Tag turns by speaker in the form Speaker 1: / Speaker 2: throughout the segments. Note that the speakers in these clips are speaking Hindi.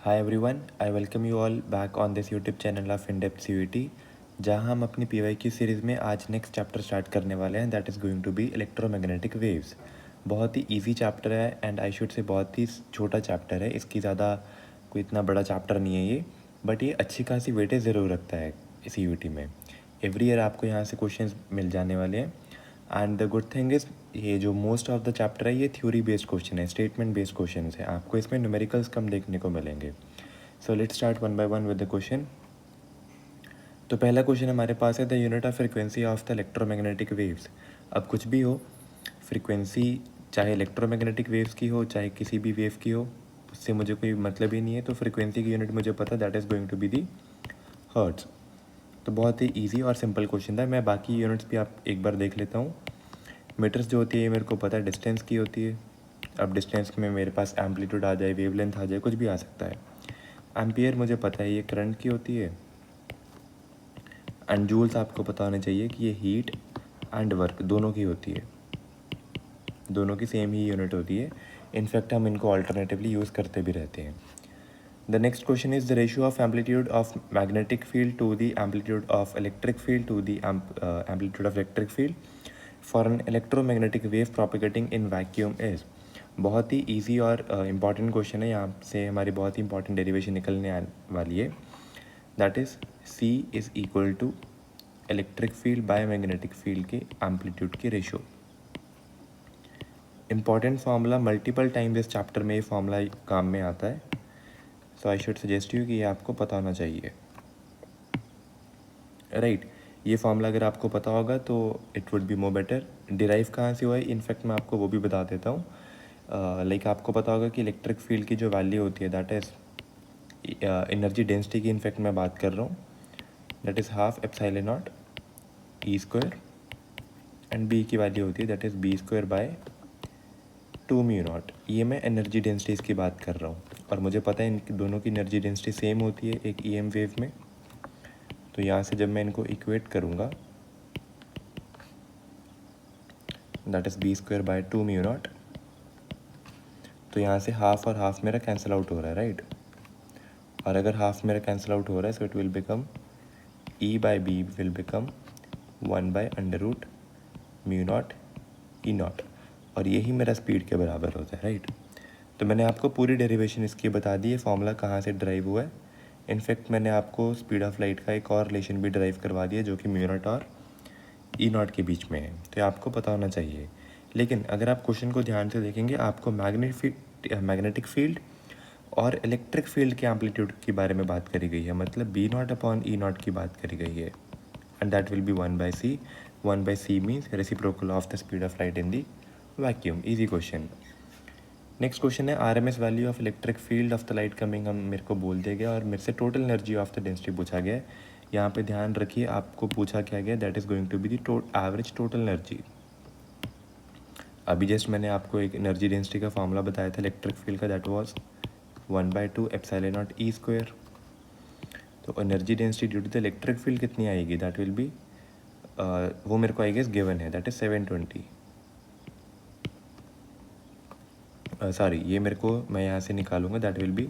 Speaker 1: Hi everyone, I welcome you all back on this YouTube channel of in depth CUET, जहां हम अपनी पीवाईक्यू सीरीज़ में आज नेक्स्ट चैप्टर स्टार्ट करने वाले हैं। That is going to be electromagnetic waves. बहुत ही इजी चैप्टर है एंड आई शुड से बहुत ही छोटा चैप्टर है। इसकी ज़्यादा कोई इतना बड़ा चैप्टर नहीं है ये, बट ये अच्छी खासी वेटेज ज़रूर रखता है सीयूईटी में। एवरी ईयर आपको यहाँ से क्वेश्चंस मिल जाने वाले हैं and the good thing is ये जो मोस्ट ऑफ द चैप्टर है ये थ्योरी बेस्ड क्वेश्चन है, स्टेटमेंट बेस्ड क्वेश्चन है। आपको इसमें न्यूमेरिकल्स कम देखने को मिलेंगे। So let's start one by one with the question. तो पहला क्वेश्चन हमारे पास है the unit of frequency of the electromagnetic waves. अब कुछ भी हो, फ्रिक्वेंसी चाहे इलेक्ट्रोमैग्नेटिक वेव्स की हो चाहे किसी भी वेव की हो, उससे मुझे कोई मतलब ही नहीं है। तो फ्रिक्वेंसी की यूनिट मुझे पता, that is going to be the hertz. तो बहुत ही ईजी और सिंपल क्वेश्चन था। मैं बाकी यूनिट्स भी आप एक बार देख लेता हूँ। मीटर्स जो होती है मेरे को पता है डिस्टेंस की होती है। अब डिस्टेंस में मेरे पास एम्पलीट्यूड आ जाए, वेवलेंथ आ जाए, कुछ भी आ सकता है। एम्पियर मुझे पता है ये करंट की होती है। एंड जूल्स आपको पता होना चाहिए कि ये हीट एंड वर्क दोनों की होती है, दोनों की सेम ही यूनिट होती है। इनफैक्ट हम इनको अल्टरनेटिवली यूज़ करते भी रहते हैं। The next question is the ratio of amplitude of magnetic field to the amplitude of electric field to the amplitude of electric field for an electromagnetic wave propagating in vacuum is. बहुत ही ईजी और इम्पॉर्टेंट क्वेश्चन है। यहाँ से हमारी बहुत ही इंपॉर्टेंट डेरिवेशन निकलने वाली है। That is C is equal to electric field by magnetic field के एम्पलीट्यूड की ratio. Important formula, multiple times इस चैप्टर में ये फार्मूला काम में आता है। So I should suggest you कि ये आपको पता होना चाहिए, राइट। ये फार्मूला अगर आपको पता होगा तो it would be more better. Derive कहाँ से हुआ है, इनफैक्ट मैं आपको वो भी बता देता हूँ। लाइक आपको पता होगा कि इलेक्ट्रिक फील्ड की जो वैल्यू होती है दैट इज़ एनर्जी डेंसिटी की इनफैक्ट मैं बात कर रहा हूँ। That is half epsilon naught E square and B की वैल्यू होती है that is B square by 2 mu naught. ये मैं एनर्जी डेंसिटीज़ की बात कर रहा हूँ और मुझे पता है इन दोनों की एनर्जी डेंसिटी सेम होती है एक EM वेव में। तो यहाँ से जब मैं इनको इक्वेट करूँगा that is B square by 2 mu naught, तो यहाँ से हाफ और हाफ मेरा कैंसिल आउट हो रहा है, राइट। और अगर हाफ मेरा कैंसिल आउट हो रहा है so it will become E by B will become 1 by under root mu naught E naught, और यही मेरा स्पीड के बराबर होता है, राइट। तो मैंने आपको पूरी डेरिवेशन इसकी बता दी है, फॉर्मूला कहाँ से ड्राइव हुआ है। इनफैक्ट मैंने आपको स्पीड ऑफ लाइट का एक और रिलेशन भी ड्राइव करवा दिया जो कि म्यू नॉट और ई नॉट के बीच में है। तो ये आपको पता होना चाहिए। लेकिन अगर आप क्वेश्चन को ध्यान से देखेंगे आपको मैग्नेटिक फील्ड और इलेक्ट्रिक फील्ड के एम्पलीट्यूड के बारे में बात करी गई है, मतलब B naught upon E naught की बात करी गई है। And that will be 1 by C. 1 by C means reciprocal of the speed of light in the vacuum. Easy question. Next question है RMS value of electric field of the light coming. हम मेरे को बोल दिया गया और मेरे से total energy of the density पूछा गया है। यहाँ पे ध्यान रखिए आपको पूछा क्या गया, that is going to be the average total energy. अभी जस्ट मैंने आपको एक एनर्जी डेंसिटी का फॉर्मूला बताया था इलेक्ट्रिक फील्ड का, that was 1/2 epsilon naught E square. तो energy density due to the electric field कितनी आएगी, दैट विल बी वो मेरे को आई गेस गिवन है, दैट इज़ 720। सॉरी ये मेरे को मैं यहाँ से निकालूंगा, that will be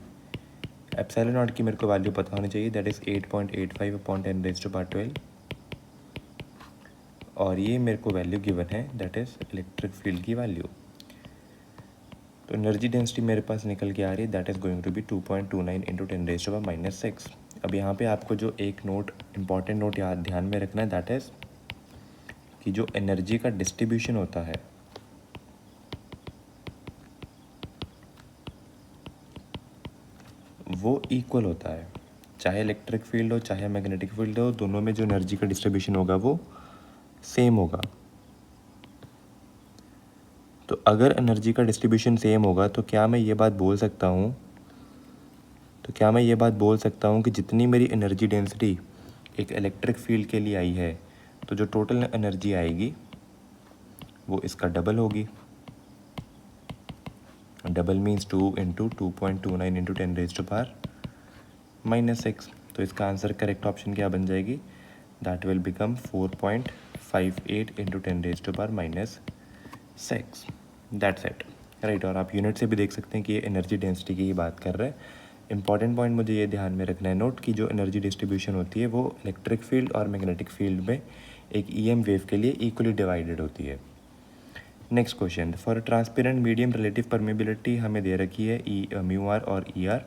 Speaker 1: epsilon not की मेरे को वैल्यू पता होनी चाहिए, दैट इज़ 8.85 अपॉन 10⁻12। और ये मेरे को वैल्यू गिवन है दैट इज़ इलेक्ट्रिक फील्ड की वैल्यू। तो एनर्जी डेंसिटी मेरे पास निकल के आ रही है, that is going to be 2.29 into 10⁻⁻6। अब यहाँ पे आपको जो एक नोट, इंपॉर्टेंट नोट याद ध्यान में रखना है, दैट इज़ कि जो एनर्जी का डिस्ट्रीब्यूशन होता है वो इक्वल होता है। चाहे इलेक्ट्रिक फील्ड हो चाहे मैग्नेटिक फील्ड हो, दोनों में जो एनर्जी का डिस्ट्रीब्यूशन होगा वो सेम होगा। तो अगर एनर्जी का डिस्ट्रीब्यूशन सेम होगा तो क्या मैं ये बात बोल सकता हूँ कि जितनी मेरी एनर्जी डेंसिटी एक इलेक्ट्रिक फील्ड के लिए आई है तो जो टोटल एनर्जी आएगी वो इसका डबल होगी। Double means 2 into 2.29 into 10⁻⁻6। तो इसका आंसर करेक्ट ऑप्शन क्या बन जाएगी, that will become 4.58 into 10⁻⁻6। That's it, right. और आप यूनिट से भी देख सकते हैं कि ये एनर्जी डेंसिटी की ही बात कर रहे हैं। इंपॉर्टेंट पॉइंट मुझे ये ध्यान में रखना है नोट कि जो एनर्जी डिस्ट्रीब्यूशन होती है वो इलेक्ट्रिक फील्ड और मैग्नेटिक फील्ड में एक ईएम वेव के लिए इक्वली डिवाइडेड होती है। Next question, for transparent medium relative permeability हमें दे रखी है ई म्यू आर और ई आर,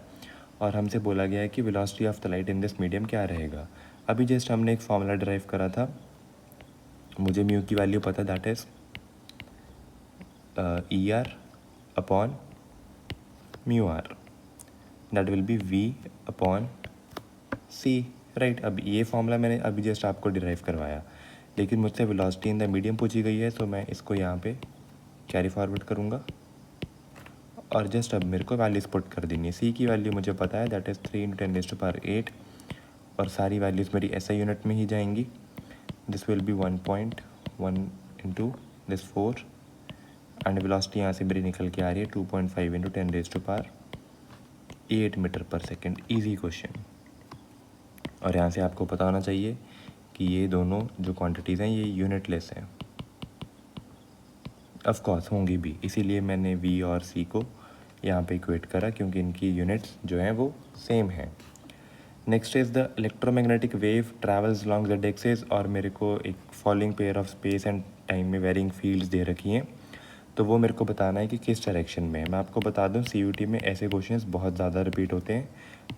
Speaker 1: और हमसे बोला गया है कि velocity of the light in this medium क्या रहेगा। अभी जस्ट हमने एक फॉर्मूला ड्राइव करा था, मुझे म्यू की वैल्यू पता, that is E R upon mu R, that will be V upon C, right. अब ये फॉर्मूला मैंने अभी जस्ट आपको डिराइव करवाया, लेकिन मुझसे वेलोसिटी इन द मीडियम पूछी गई है, तो मैं इसको यहाँ पे कैरी फॉरवर्ड करूँगा और जस्ट अब मेरे को वैल्यूज़ पुट कर देनी है। सी की वैल्यू मुझे पता है, दैट इज़ 3 × 10⁸, और सारी वैल्यूज़ मेरी SI यूनिट में ही जाएंगी। This will B 1.1 into this 4, and velocity यहाँ से मेरी निकल के आ रही है 2.5 × 10⁸ मीटर पर सेकेंड। Easy question. और यहाँ से आपको पता होना चाहिए कि ये दोनों जो क्वांटिटीज़ हैं ये यूनिटलेस हैं, ऑफ कोर्स होंगी भी, इसीलिए मैंने V और C को यहाँ पे इक्वेट करा, क्योंकि इनकी यूनिट्स जो हैं वो सेम हैं। Next is the electromagnetic wave travels long z axis, और मेरे को एक following pair of space and time में वेरिंग फील्ड्स दे रखी हैं, तो वो मेरे को बताना है कि किस डायरेक्शन में है। मैं आपको बता दूं CUT में ऐसे क्वेश्चंस बहुत ज़्यादा रिपीट होते हैं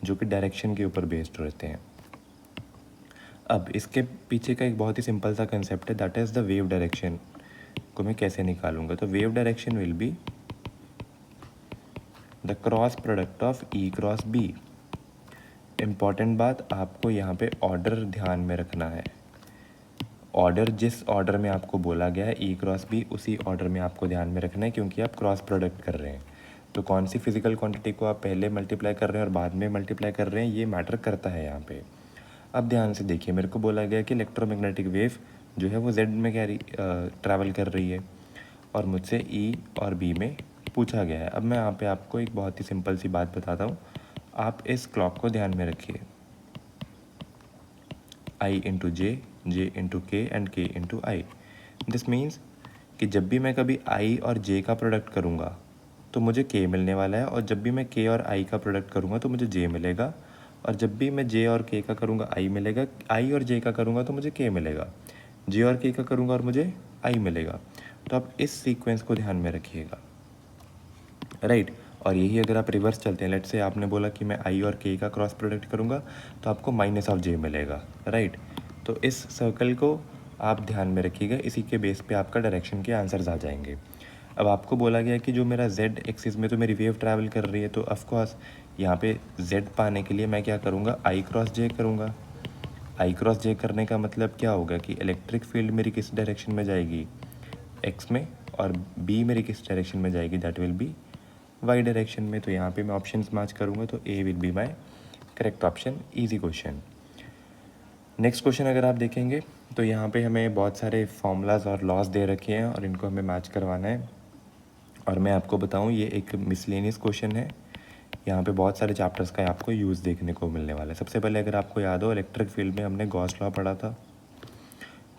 Speaker 1: जो कि डायरेक्शन के ऊपर बेस्ड रहते हैं। अब इसके पीछे का एक बहुत ही सिंपल सा कंसेप्ट है, that is the wave direction को मैं कैसे निकालूंगा। तो wave direction will be the cross product of E cross B। Important बात, आपको यहाँ पे ऑर्डर ध्यान में रखना है। ऑर्डर जिस ऑर्डर में आपको बोला गया है E क्रॉस B, उसी ऑर्डर में आपको ध्यान में रखना है, क्योंकि आप क्रॉस प्रोडक्ट कर रहे हैं। तो कौन सी फिजिकल क्वांटिटी को आप पहले मल्टीप्लाई कर रहे हैं और बाद में मल्टीप्लाई कर रहे हैं, ये मैटर करता है यहाँ पे। अब ध्यान से देखिए, मेरे को बोला गया कि इलेक्ट्रोमैग्नेटिक वेव जो है वो Z में ट्रैवल कर रही है, और मुझसे E और B में पूछा गया है। अब मैं यहाँ पे आपको एक बहुत ही सिंपल सी बात बताता हूँ, आप इस क्लॉक को ध्यान में रखिए, I into J, J into K and K into I. This means कि जब भी मैं कभी I और J का प्रोडक्ट करूँगा तो मुझे K मिलने वाला है, और जब भी मैं K और I का प्रोडक्ट करूँगा तो मुझे J मिलेगा, और जब भी मैं J और K का करूँगा I मिलेगा, I और J का करूँगा तो मुझे K मिलेगा, J और K का करूँगा और मुझे I मिलेगा। तो आप इस सीक्वेंस को ध्यान में रखिएगा, राइट। और यही अगर आप रिवर्स चलते हैं, लेट से आपने बोला कि मैं I और K का क्रॉस प्रोडक्ट करूँगा तो आपको -J मिलेगा, राइट। तो इस सर्कल को आप ध्यान में रखिएगा, इसी के बेस पे आपका डायरेक्शन के आंसर्स आ जाएंगे। अब आपको बोला गया कि जो मेरा Z एक्सिस में तो मेरी वेव ट्रैवल कर रही है, तो ऑफकोर्स यहाँ पे Z पाने के लिए मैं क्या करूँगा, I क्रॉस J करूँगा। I क्रॉस J करने का मतलब क्या होगा कि इलेक्ट्रिक फील्ड मेरी किस डायरेक्शन में जाएगी, X में, और B मेरी किस डायरेक्शन में जाएगी, that will B Y direction में। तो यहाँ पे मैं ऑप्शंस मैच करूँगा, तो A will be my correct option. Easy question. Next question अगर आप देखेंगे तो यहाँ पे हमें बहुत सारे फॉर्मूलाज और लॉज दे रखे हैं और इनको हमें मैच करवाना है। और मैं आपको बताऊँ, ये एक मिसलेनियस क्वेश्चन है, यहाँ पे बहुत सारे चैप्टर्स का आपको यूज़ देखने को मिलने वाला है। सबसे पहले अगर आपको याद हो, इलेक्ट्रिक फील्ड में हमने गॉस लॉ पढ़ा था।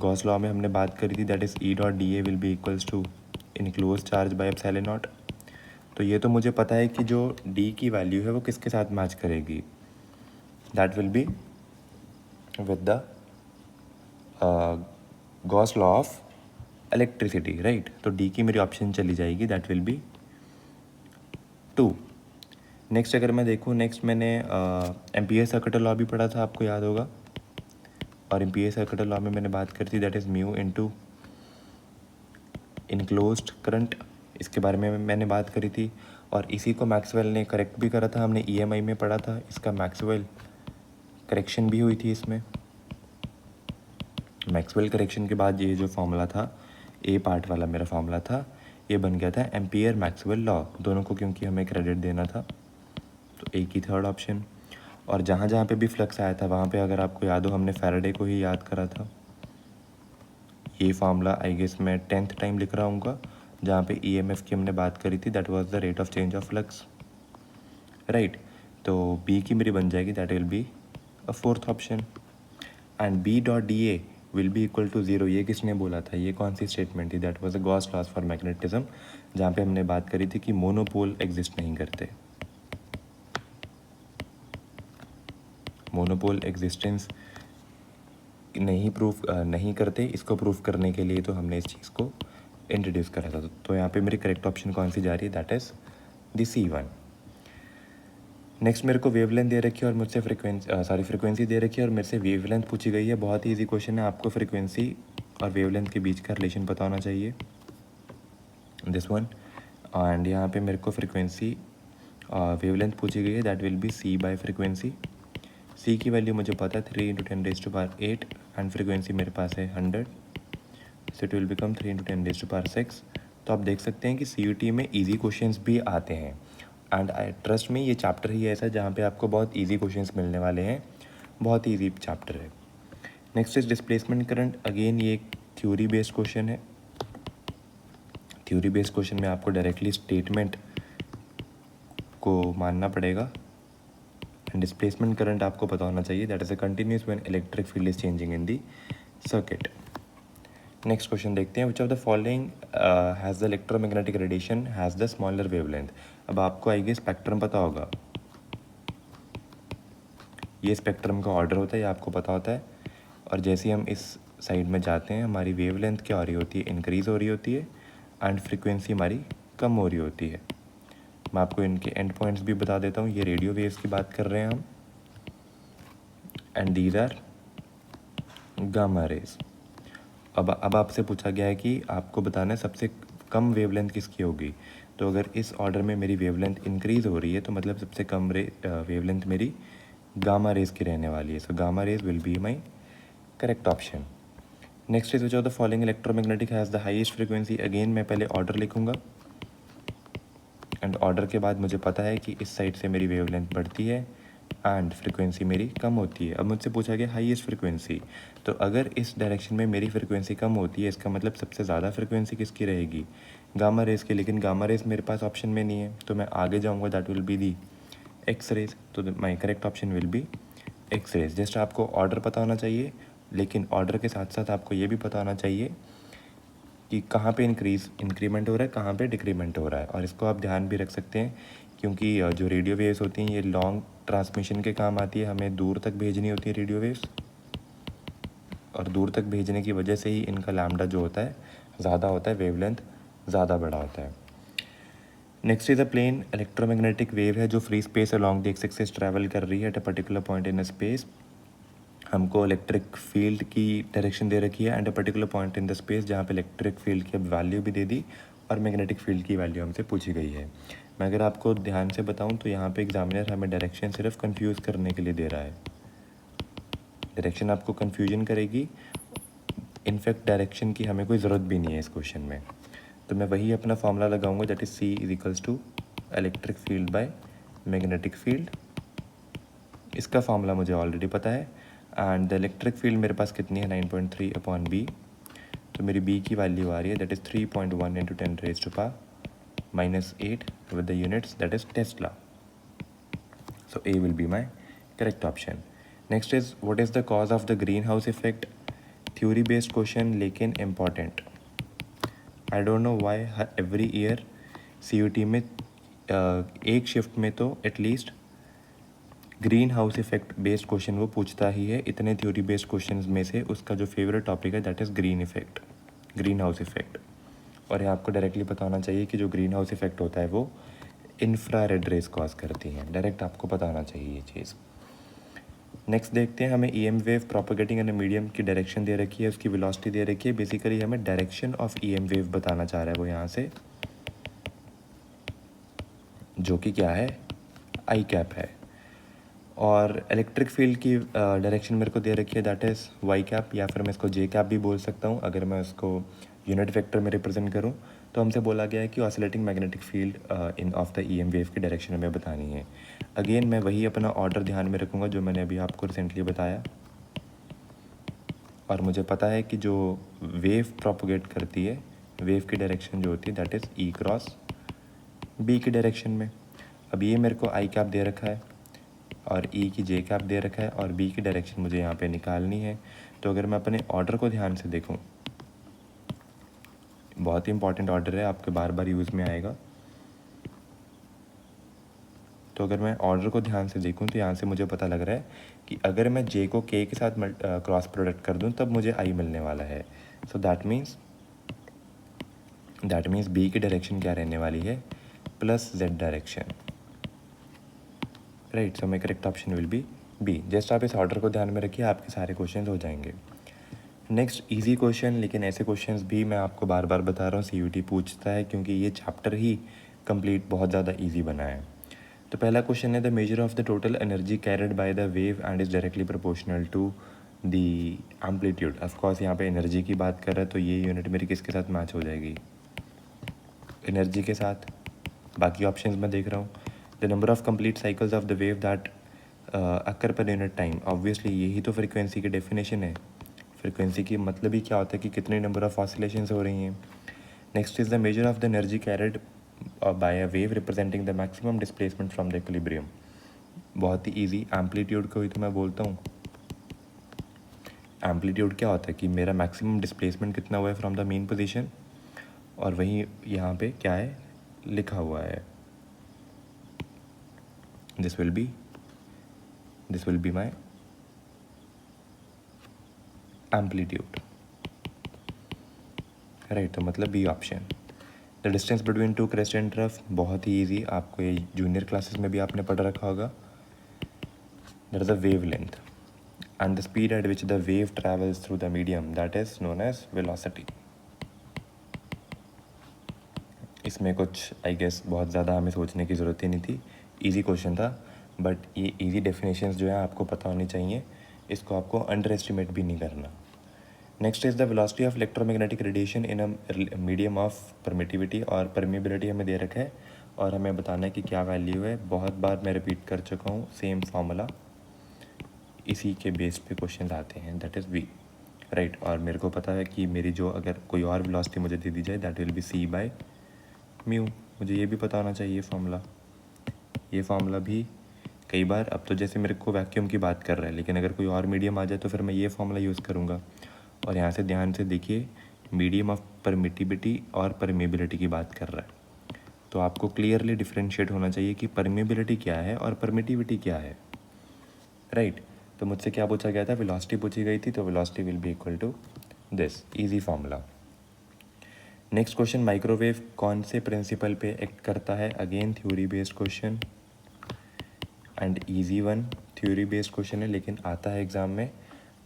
Speaker 1: गॉस लॉ में हमने बात करी थी, that is E dot DA will be equals to enclose charge by epsilon naught. तो ये तो मुझे पता है कि जो D की वैल्यू है वो किसके साथ मैच करेगी, that will be with the Gauss law of electricity, right. तो D की मेरी ऑप्शन चली जाएगी, दैट विल बी 2। नेक्स्ट अगर मैं देखूँ, नेक्स्ट मैंने एम्पियर सर्किटल लॉ भी पढ़ा था, आपको याद होगा। और एम्पियर सर्किटल लॉ में मैंने बात करी थी, that is mu into enclosed current, इसके बारे में मैंने बात करी थी। और इसी को मैक्सवेल ने करेक्ट भी करा था, हमने EMI में पढ़ा था, इसका मैक्सवेल करेक्शन भी हुई थी। इसमें मैक्सवेल करेक्शन के बाद ये जो फॉर्मूला था, A पार्ट वाला मेरा फॉर्मूला था, ये बन गया था एम्पियर मैक्सवेल लॉ। दोनों को क्योंकि हमें क्रेडिट देना था, तो A की थर्ड ऑप्शन। और जहाँ जहाँ पे भी फ्लक्स आया था वहाँ पे अगर आपको याद हो, हमने फैराडे को ही याद करा था। ये फार्मूला आई गेस मैं 10th टाइम लिख रहा हूँ, जहाँ पे EMF की हमने बात करी थी, that was the rate of change of flux, right. तो B की मेरी बन जाएगी, that will be a fourth option. And B dot DA will be equal to 0। ये किसने बोला था, ये कौन सी स्टेटमेंट थी, that was a Gauss laws for magnetism, जहाँ पे हमने बात करी थी कि मोनोपोल एग्जिस्ट नहीं करते। मोनोपोल एग्जिस्टेंस नहीं करते, इसको प्रूफ करने के लिए तो हमने इस चीज़ को इंट्रोड्यूस करा था। तो यहाँ पे मेरी करेक्ट ऑप्शन कौन सी जा रही है, that is the C1। Next मेरे को वेवलेंथ दे रखी है और मुझसे फ्रीक्वेंसी दे रखी है और मेरे से वेवलेंथ पूछी गई है। बहुत ही ईजी क्वेश्चन है, आपको फ्रीक्वेंसी और वेवलेंथ के बीच का रिलेशन पता होना चाहिए, दिस वन। एंड यहाँ पे मेरे को फ्रीक्वेंसी वेवलेंथ पूछी गई है, that will B C bye frequency. C की वैल्यू मुझे पता है 3 × 10⁸ एंड फ्रीक्वेंसी मेरे पास है 100, सो इट विल बिकम 3 × 10⁶। तो आप देख सकते हैं कि CUT में इजी क्वेश्चंस भी आते हैं एंड आई ट्रस्ट में ये चैप्टर ही ऐसा जहाँ पे आपको बहुत इजी क्वेश्चंस मिलने वाले हैं, बहुत ही इजी चैप्टर है। Next is displacement current. Again ये एक थ्योरी बेस्ड क्वेश्चन है। थ्योरी बेस्ड क्वेश्चन में आपको डायरेक्टली स्टेटमेंट को मानना पड़ेगा एंड डिस्प्लेसमेंट करंट आपको पता होना चाहिए, that is a continuous when electric field is changing in the circuit. Next question देखते हैं, which of the following has the electromagnetic radiation has the smaller wavelength. अब आपको आएगी स्पेक्ट्रम पता होगा, ये स्पेक्ट्रम का ऑर्डर होता है, ये आपको पता होता है। और जैसे ही हम इस साइड में जाते हैं हमारी वेवलेंथ क्या हो रही होती है, इंक्रीज़ हो रही होती है एंड फ्रीक्वेंसी हमारी कम हो रही होती है। मैं आपको इनके एंड पॉइंट्स भी बता देता हूँ। ये रेडियो वेव्स की बात कर रहे हैं हम and these are gamma rays. अब आपसे पूछा गया है कि आपको बताना है सबसे कम वेवलेंथ किसकी होगी। तो अगर इस ऑर्डर में मेरी वेवलेंथ इंक्रीज़ हो रही है तो मतलब सबसे कम वेवलेंथ मेरी गामा रेज की रहने वाली है। So gamma rays will be my correct option. Next is which of the following electromagnetic has the highest frequency. Again मैं पहले ऑर्डर लिखूंगा एंड ऑर्डर के बाद मुझे पता है कि इस साइड से मेरी वेवलेंथ बढ़ती है एंड फ्रीक्वेंसी मेरी कम होती है। अब मुझसे पूछा गया हाईएस्ट फ्रीक्वेंसी, तो अगर इस डायरेक्शन में मेरी फ्रीक्वेंसी कम होती है इसका मतलब सबसे ज़्यादा फ्रीक्वेंसी किसकी रहेगी, गामा रेज की। लेकिन गामा रेज मेरे पास ऑप्शन में नहीं है तो मैं आगे जाऊँगा, that will be the X rays. तो my correct option will be X rays. Just आपको ऑर्डर पता होना चाहिए, लेकिन ऑर्डर के साथ साथ आपको ये भी पता होना चाहिए कि कहाँ पे इंक्रीमेंट हो रहा है, कहाँ पे डिक्रीमेंट हो रहा है। और इसको आप ध्यान भी रख सकते हैं क्योंकि जो रेडियो वेव्स होती हैं ये लॉन्ग ट्रांसमिशन के काम आती है, हमें दूर तक भेजनी होती है रेडियो वेव्स, और दूर तक भेजने की वजह से ही इनका लैम्डा जो होता है ज़्यादा होता है, वेवलेंथ ज़्यादा बड़ा होता है। Next is a plane electromagnetic wave है जो free space along the X axis travel कर रही है at a particular point in a space. हमको इलेक्ट्रिक फील्ड की डायरेक्शन दे रखी है and a particular point in the space, जहाँ पे इलेक्ट्रिक फील्ड की अब वैल्यू भी दे दी और मैग्नेटिक फील्ड की वैल्यू हमसे पूछी गई है। मैं अगर आपको ध्यान से बताऊं तो यहाँ पे एग्जामिनर हमें डायरेक्शन सिर्फ कंफ्यूज करने के लिए दे रहा है। डायरेक्शन आपको कन्फ्यूजन करेगी, इनफैक्ट डायरेक्शन की हमें कोई ज़रूरत भी नहीं है इस क्वेश्चन में। तो मैं वही अपना फॉर्मूला लगाऊंगा, that is C is equals to electric field by magnetic field. इसका फॉर्मूला मुझे ऑलरेडी पता है एंड द इलेक्ट्रिक फील्ड मेरे पास कितनी है 9.3/B। तो मेरी B की वैल्यू आ रही है that is 3.1 × 10⁻⁸ with the units that is tesla. So A will be my correct option. Next is what is the cause of the greenhouse effect. Theory based question लेकिन important. I don't know why every year CUT में एक शिफ्ट में तो at least greenhouse effect based question वो पूछता ही है। इतने थ्योरी बेस्ड क्वेश्चंस में से उसका जो फेवरेट टॉपिक है that is green house effect. और ये आपको डायरेक्टली पता होना चाहिए कि जो ग्रीन हाउस इफेक्ट होता है वो इंफ्रारेड रेज कॉज करती हैं, डायरेक्ट आपको पता होना चाहिए ये चीज़। नेक्स्ट देखते हैं, हमें EM wave propagating in medium की डायरेक्शन दे रखी है, उसकी वेलोसिटी दे रखी है। बेसिकली हमें डायरेक्शन ऑफ EM वेव बताना चाह रहा है वो यहाँ से, जो कि क्या है, आई कैप है। और इलेक्ट्रिक फील्ड की डायरेक्शन मेरे को दे रखी है दैट इज़ वाई कैप, या फिर मैं इसको जे कैप भी बोल सकता हूँ अगर मैं उसको यूनिट वेक्टर में रिप्रेजेंट करूँ। तो हमसे बोला गया है कि oscillating magnetic field in of the EM wave की डायरेक्शन हमें बतानी है। अगेन मैं वही अपना ऑर्डर ध्यान में रखूँगा जो मैंने अभी आपको रिसेंटली बताया, और मुझे पता है कि जो वेव प्रोपोगेट करती है, वेव की डायरेक्शन जो होती है that is E cross B की डायरेक्शन में। अब ये मेरे को आई कैप दे रखा है और E की जे कैप दे रखा है और B की डायरेक्शन मुझे यहाँ पे निकालनी है। तो अगर मैं अपने ऑर्डर को ध्यान से देखूँ, बहुत ही इंपॉर्टेंट ऑर्डर है, आपके बार बार यूज़ में आएगा। तो अगर मैं ऑर्डर को ध्यान से देखूँ तो यहाँ से मुझे पता लग रहा है कि अगर मैं जे को के के साथ क्रॉस प्रोडक्ट कर दूँ तब मुझे आई मिलने वाला है। सो दैट मीन्स बी की डायरेक्शन क्या रहने वाली है, plus Z direction, right. So my correct option will be B. Just आप इस ऑर्डर को ध्यान में रखिए, आपके सारे क्वेश्चन हो जाएंगे। नेक्स्ट इजी क्वेश्चन, लेकिन ऐसे क्वेश्चंस भी मैं आपको बार बार बता रहा हूँ सीयूटी पूछता है, क्योंकि ये चैप्टर ही कंप्लीट बहुत ज़्यादा इजी बना है। तो पहला क्वेश्चन है the measure of the total energy carried by the wave and is directly proportional to the amplitude. Of course यहाँ पे एनर्जी की बात कर रहा है, तो ये यूनिट मेरी किसके साथ मैच हो जाएगी, एनर्जी के साथ। बाकी ऑप्शंस मैं देख रहा हूँ, the number of complete cycles of the wave that occur per unit time. Obviously यही तो फ्रीक्वेंसी की डेफिनेशन है। फ्रीक्वेंसी की मतलब ही क्या होता है कि कितने नंबर ऑफ ऑसिलेशंस हो रही हैं। Next is the measure of the energy carried bye a wave representing the maximum displacement from the equilibrium. बहुत ही इजी, एम्पलीट्यूड को ही तो मैं बोलता हूँ। एम्पलीट्यूड क्या होता है कि मेरा मैक्सिमम डिस्प्लेसमेंट कितना हुआ है फ्रॉम द मेन पोजीशन, और वहीं यहाँ पे क्या है लिखा हुआ है, this will be my amplitude, right. तो मतलब B option. The distance between two crest and trough, बहुत ही ईजी, आपको ये जूनियर क्लासेस में भी आपने पढ़ रखा होगा। That is the wave length and the speed at which the wave travels through the medium, that is known as velocity. इसमें कुछ आई गेस बहुत ज़्यादा हमें सोचने की ज़रूरत ही नहीं थी, ईजी क्वेश्चन था। बट ये ईजी डेफिनेशंस जो है आपको पता होनी चाहिए, इसको आपको अंडर एस्टिमेट भी नहीं करना। Next is the velocity of electromagnetic radiation in a medium of permittivity, और परमिबिलिटी हमें दे रखा है और हमें बताना है कि क्या वैल्यू है। बहुत बार मैं रिपीट कर चुका हूँ सेम फार्मूला, इसी के बेस पे क्वेश्चन आते हैं, दैट इज़ वी, राइट। और मेरे को पता है कि मेरी जो अगर कोई और वेलोसिटी मुझे दे दी जाए that will be C by mu. मुझे ये भी पता होना चाहिए फार्मूला। ये फार्मूला भी कई बार, अब तो जैसे मेरे को वैक्यूम की बात कर रहा है, लेकिन अगर कोई और मीडियम आ जाए तो फिर मैं ये फार्मूला यूज़ करूँगा। और यहाँ से ध्यान से देखिए, मीडियम ऑफ परमिटिविटी और परमेबिलिटी की बात कर रहा है, तो आपको क्लियरली डिफ्रेंशिएट होना चाहिए कि परमेबिलिटी क्या है और परमिटिविटी क्या है, राइट। तो मुझसे क्या पूछा गया था, वेलोसिटी पूछी गई थी, तो velocity will be equal to this, easy formula. Next question, microwave कौन से प्रिंसिपल पे एक्ट करता है। Again theory based question and easy one, theory based question है लेकिन आता है एग्जाम में।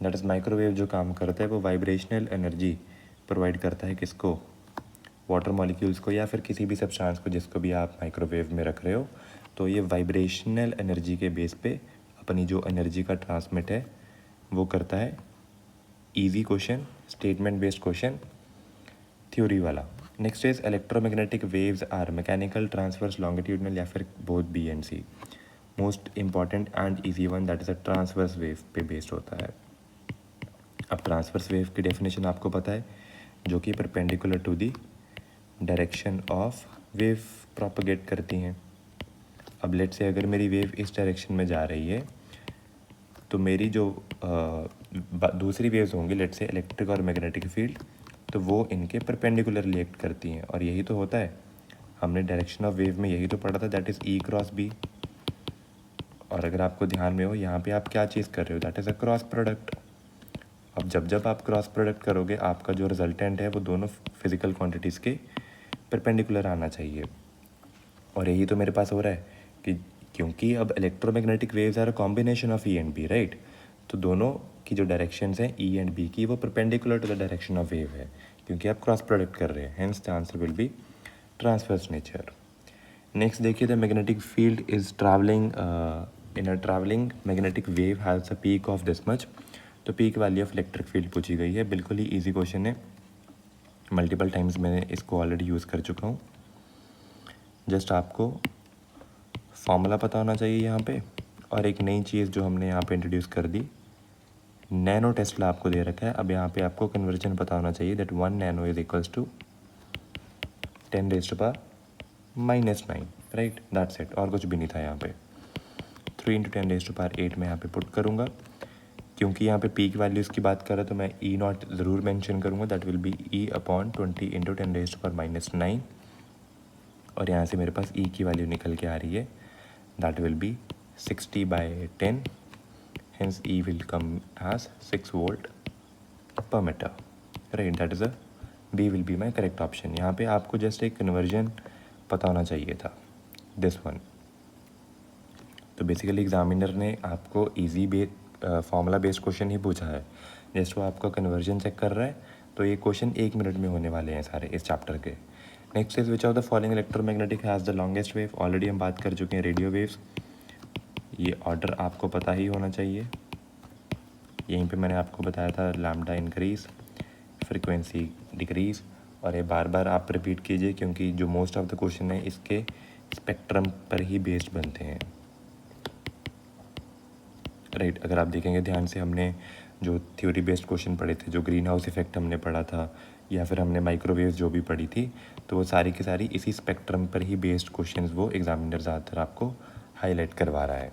Speaker 1: दैट इज़ माइक्रोवेव जो काम करता है वो वाइब्रेशनल एनर्जी प्रोवाइड करता है, किसको, वाटर मॉलिक्यूल्स को या फिर किसी भी सब्सटेंस को जिसको भी आप माइक्रोवेव में रख रहे हो। तो ये वाइब्रेशनल एनर्जी के बेस पे अपनी जो एनर्जी का ट्रांसमिट है वो करता है। Easy question, statement based question, theory वाला। Next is electromagnetic waves are mechanical, transverse, longitudinal या फिर both B and C. Most important and easy one, that is a transverse wave पे बेस्ड होता है। अब ट्रांसवर्स वेव की डेफिनेशन आपको पता है, जो कि perpendicular to the direction of wave propagate करती हैं। अब लेट से अगर मेरी वेव इस डायरेक्शन में जा रही है तो मेरी जो दूसरी वेव्स होंगी, लेट से इलेक्ट्रिक और मैग्नेटिक फील्ड, तो वो इनके परपेंडिकुलरली एक्ट करती हैं। और यही तो होता है, हमने डायरेक्शन ऑफ वेव में यही तो पढ़ा था, that is E cross B. और अगर आपको ध्यान में हो, यहाँ पे आप क्या चीज़ कर रहे हो, that is a cross product. अब जब आप क्रॉस प्रोडक्ट करोगे, आपका जो रिजल्टेंट है वो दोनों फिजिकल क्वांटिटीज़ के परपेंडिकुलर आना चाहिए। और यही तो मेरे पास हो रहा है कि क्योंकि अब electromagnetic waves are a combination of E and B, right. तो दोनों की जो डायरेक्शंस हैं ई एंड बी की, वो perpendicular to the direction of wave है, क्योंकि आप क्रॉस प्रोडक्ट कर रहे हैं। Hence the answer will be transverse nature. Next देखिए, the magnetic field is travelling in a travelling magnetic wave has a peak of this much. तो peak value of electric field पूछी गई है, बिल्कुल ही ईजी क्वेश्चन है, मल्टीपल टाइम्स मैंने इसको ऑलरेडी यूज़ कर चुका हूँ। जस्ट आपको फॉर्मूला पता होना चाहिए यहाँ पे, और एक नई चीज़ जो हमने यहाँ पे इंट्रोड्यूस कर दी, नैनो टेस्ला आपको दे रखा है। अब यहाँ पे आपको कन्वर्जन पता होना चाहिए, that 1 nano is equals to 10⁻⁻⁹, right, that's it. और कुछ भी नहीं था यहाँ पे। 3 × 10⁸ में यहाँ पे पुट करूँगा, क्योंकि यहाँ पे पीक वैल्यूज़ की बात कर रहा तो मैं ई नॉट ज़रूर मेंशन करूँगा, दैट विल बी E/20 × 10⁻⁹। और यहाँ से मेरे पास ई की वैल्यू निकल के आ रही है that will be 60 by 10, hence E will come as 6 volt per meter, right? That is a B will be my correct option. यहाँ पे आपको जस्ट एक कन्वर्जन पता होना चाहिए था, दिस वन। तो बेसिकली एग्जामिनर ने आपको ईजी फॉर्मूला बेस्ड क्वेश्चन ही पूछा है, जस्ट वो आपका कन्वर्जन चेक कर रहा है। तो ये क्वेश्चन 1 मिनट में होने वाले हैं सारे इस चैप्टर के। Next is which of the following electromagnetic has the longest wave. Already हम बात कर चुके हैं रेडियो वेव्स, ये ऑर्डर आपको पता ही होना चाहिए। यहीं पे मैंने आपको बताया था लैम्डा इंक्रीज, फ्रीक्वेंसी डिक्रीज, और ये बार बार आप रिपीट कीजिए क्योंकि जो मोस्ट ऑफ द क्वेश्चन है इसके स्पेक्ट्रम पर ही बेस्ड बनते हैं, राइट। अगर आप देखेंगे ध्यान से, हमने जो थ्योरी बेस्ड क्वेश्चन पढ़े थे, जो ग्रीन हाउस इफेक्ट हमने पढ़ा था, या फिर हमने माइक्रोवेव जो भी पढ़ी थी, तो वो सारी की सारी इसी स्पेक्ट्रम पर ही बेस्ड क्वेश्चंस वो एग्जामिनर ज़्यादातर आपको हाईलाइट करवा रहा है।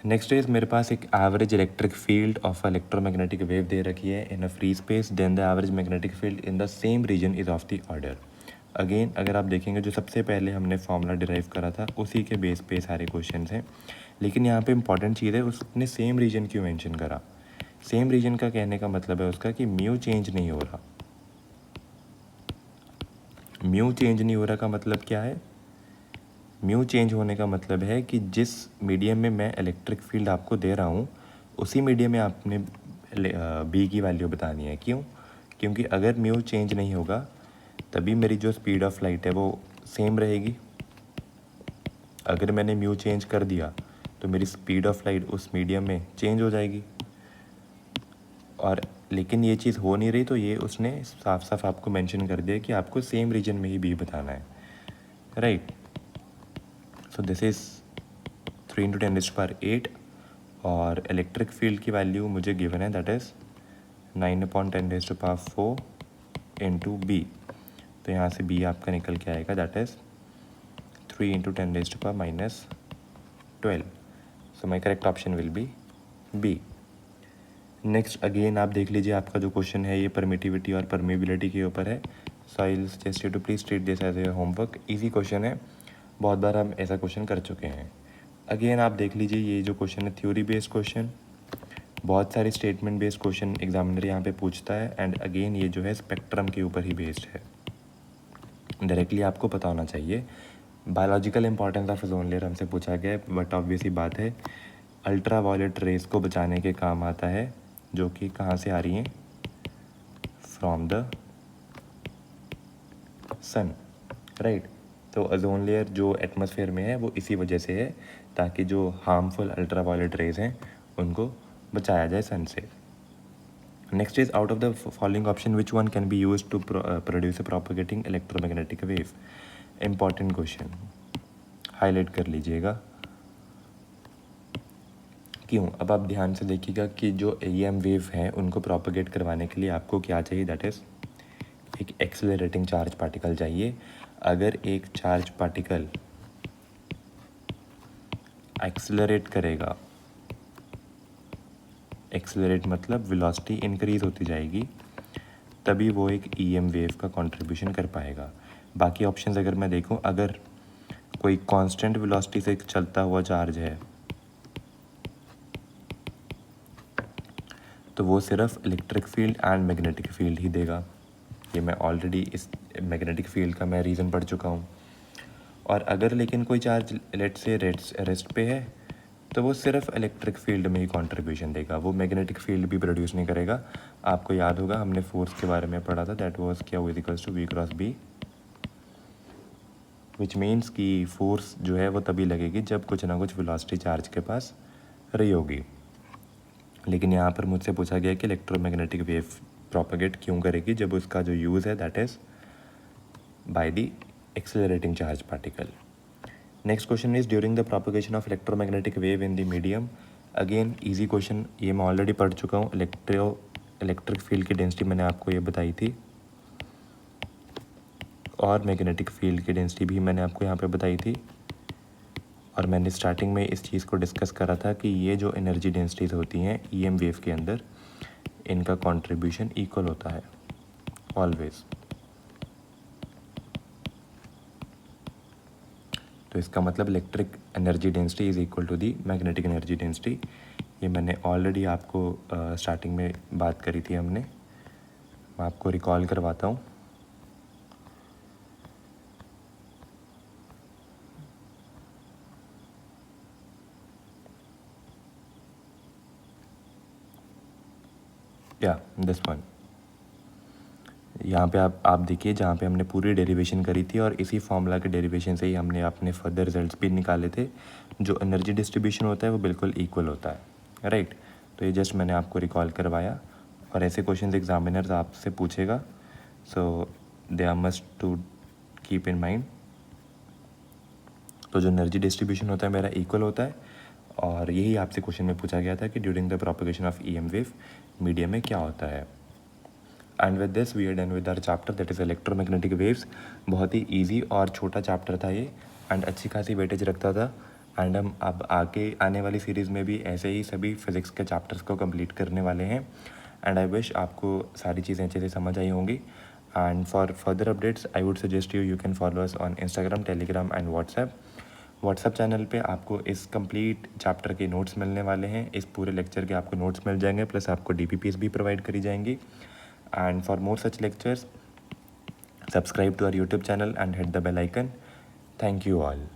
Speaker 1: नेक्स्ट इज मेरे पास एक average electric field of electromagnetic wave दे रखी है in a free space, then the average magnetic field in the same region is of the order. Again अगर आप देखेंगे जो सबसे पहले हमने फॉर्मूला डिराइव करा था उसी के बेस पे सारे क्वेश्चन हैं, लेकिन यहाँ पे इंपॉर्टेंट चीज़ है उसने सेम रीजन क्यों मेंशन करा। सेम रीजन का कहने का मतलब है उसका कि म्यू चेंज नहीं हो रहा। म्यू चेंज नहीं हो रहा का मतलब क्या है? म्यू चेंज होने का मतलब है कि जिस मीडियम में मैं इलेक्ट्रिक फील्ड आपको दे रहा हूँ उसी मीडियम में आपने बी की वैल्यू बतानी है। क्यों? क्योंकि अगर म्यू चेंज नहीं होगा तभी मेरी जो स्पीड ऑफ लाइट है वो सेम रहेगी। अगर मैंने म्यू चेंज कर दिया तो मेरी स्पीड ऑफ लाइट उस मीडियम में चेंज हो जाएगी, और लेकिन ये चीज़ हो नहीं रही, तो ये उसने साफ साफ आपको मेंशन कर दिया कि आपको सेम रीजन में ही बी बताना है, राइट। सो दिस इज़ 3 × 10⁸, और इलेक्ट्रिक फील्ड की वैल्यू मुझे गिवन है, दैट इज़ 9/10⁴ इंटू बी। तो यहाँ से बी आपका निकल के आएगा, that is 3 × 10⁻12। So my correct option will be B. Next again आप देख लीजिए, आपका जो क्वेश्चन है ये परमिटिविटी और परमेबिलिटी के ऊपर है। So I will suggest you to please treat this as your homework. Easy question है, बहुत बार हम ऐसा क्वेश्चन कर चुके हैं। अगेन आप देख लीजिए, ये जो क्वेश्चन है थ्योरी बेस्ड क्वेश्चन, बहुत सारे स्टेटमेंट बेस्ड क्वेश्चन एग्जामिनर यहाँ पे पूछता है, एंड अगेन ये जो है स्पेक्ट्रम के ऊपर ही बेस्ड है। डायरेक्टली आपको पता होना चाहिए। Biological importance of ozone layer हमसे पूछा गया है, बट ऑब्वियस ही बात है अल्ट्रा वायलेट रेस को बचाने के काम आता है, जो कि कहाँ से आ रही हैं? From the sun, right. तो ओजोन लेयर जो एटमॉस्फेयर में है वो इसी वजह से है, ताकि जो हार्मफुल अल्ट्रा वायलेट रेज हैं उनको बचाया जाए सन से। Next is out of the following option which one can be use to produce a propagating electromagnetic wave. Important question, highlight कर लीजिएगा। क्यों? अब आप ध्यान से देखिएगा कि जो EM वेव हैं उनको प्रोपोगेट करवाने के लिए आपको क्या चाहिए, दैट इज़ एक एक्सेलरेटिंग चार्ज पार्टिकल चाहिए। अगर एक चार्ज पार्टिकल एक्सेलरेट करेगा, एक्सेलरेट मतलब वेलोसिटी इंक्रीज होती जाएगी, तभी वो एक EM वेव का कंट्रीब्यूशन कर पाएगा। बाकी ऑप्शंस अगर मैं देखूं, अगर कोई कांस्टेंट वेलोसिटी से चलता हुआ चार्ज है तो वो सिर्फ electric field and magnetic field ही देगा। ये मैं ऑलरेडी इस मैग्नेटिक फील्ड का मैं रीज़न पढ़ चुका हूँ। और अगर लेकिन कोई चार्ज लेट से रेस्ट पे है तो वो सिर्फ इलेक्ट्रिक फील्ड में ही कंट्रीब्यूशन देगा, वो मैग्नेटिक फील्ड भी प्रोड्यूस नहीं करेगा। आपको याद होगा हमने फोर्स के बारे में पढ़ा था, दैट वाज क्या, वो equals to V×B, which means कि फोर्स जो है वो तभी लगेगी जब कुछ ना कुछ वेलोसिटी चार्ज के पास रही होगी। लेकिन यहाँ पर मुझसे पूछा गया कि इलेक्ट्रोमैग्नेटिक वेव प्रोपेगेट क्यों करेगी, जब उसका जो यूज़ है that is by the accelerating charge particle. Next question is during the propagation of electromagnetic wave in the medium. Again easy question, ये मैं ऑलरेडी पढ़ चुका हूँ। इलेक्ट्रिक फील्ड की डेंसिटी मैंने आपको ये बताई थी, और मैग्नेटिक फील्ड की डेंसिटी भी मैंने आपको यहाँ पे बताई थी, और मैंने स्टार्टिंग में इस चीज़ को डिस्कस करा था कि ये जो एनर्जी डेंसिटीज़ होती हैं EM वेव के अंदर, इनका कंट्रीब्यूशन इक्वल होता है ऑलवेज। तो इसका मतलब electric energy density is equal to the magnetic energy density. ये मैंने ऑलरेडी आपको स्टार्टिंग में बात करी थी हमने, मैं आपको रिकॉल करवाता हूँ। या दिस वन, यहाँ पे आप देखिए जहाँ पे हमने पूरी डेरिवेशन करी थी और इसी फॉर्मूला के डेरिवेशन से ही हमने अपने फर्दर रिजल्ट्स भी निकाले थे। जो एनर्जी डिस्ट्रीब्यूशन होता है वो बिल्कुल इक्वल होता है, राइट। तो ये जस्ट मैंने आपको रिकॉल करवाया, और ऐसे क्वेश्चंस एग्जामिनर्स आपसे पूछेगा, so they are must to keep in mind. तो जो एनर्जी डिस्ट्रीब्यूशन होता है मेरा इक्वल होता है, और यही आपसे क्वेश्चन में पूछा गया था कि during the propagation of EM wave medium में क्या होता है। And with this we are done with our chapter that is electromagnetic waves. बहुत ही इजी और छोटा चैप्टर था ये, एंड अच्छी खासी वेटेज रखता था। एंड हम अब आगे आने वाली सीरीज़ में भी ऐसे ही सभी फिज़िक्स के चैप्टर्स को कंप्लीट करने वाले हैं। एंड आई विश आपको सारी चीज़ें अच्छे से समझ आई होंगी। And for further updates I would suggest you can follow us on Instagram, Telegram and WhatsApp channel पे आपको इस कंप्लीट चैप्टर के नोट्स मिलने वाले हैं। इस पूरे लेक्चर के आपको नोट्स मिल जाएंगे, प्लस आपको DPPs भी प्रोवाइड करी जाएंगी। And for more such lectures, subscribe to our YouTube channel and hit the bell icon. Thank you all.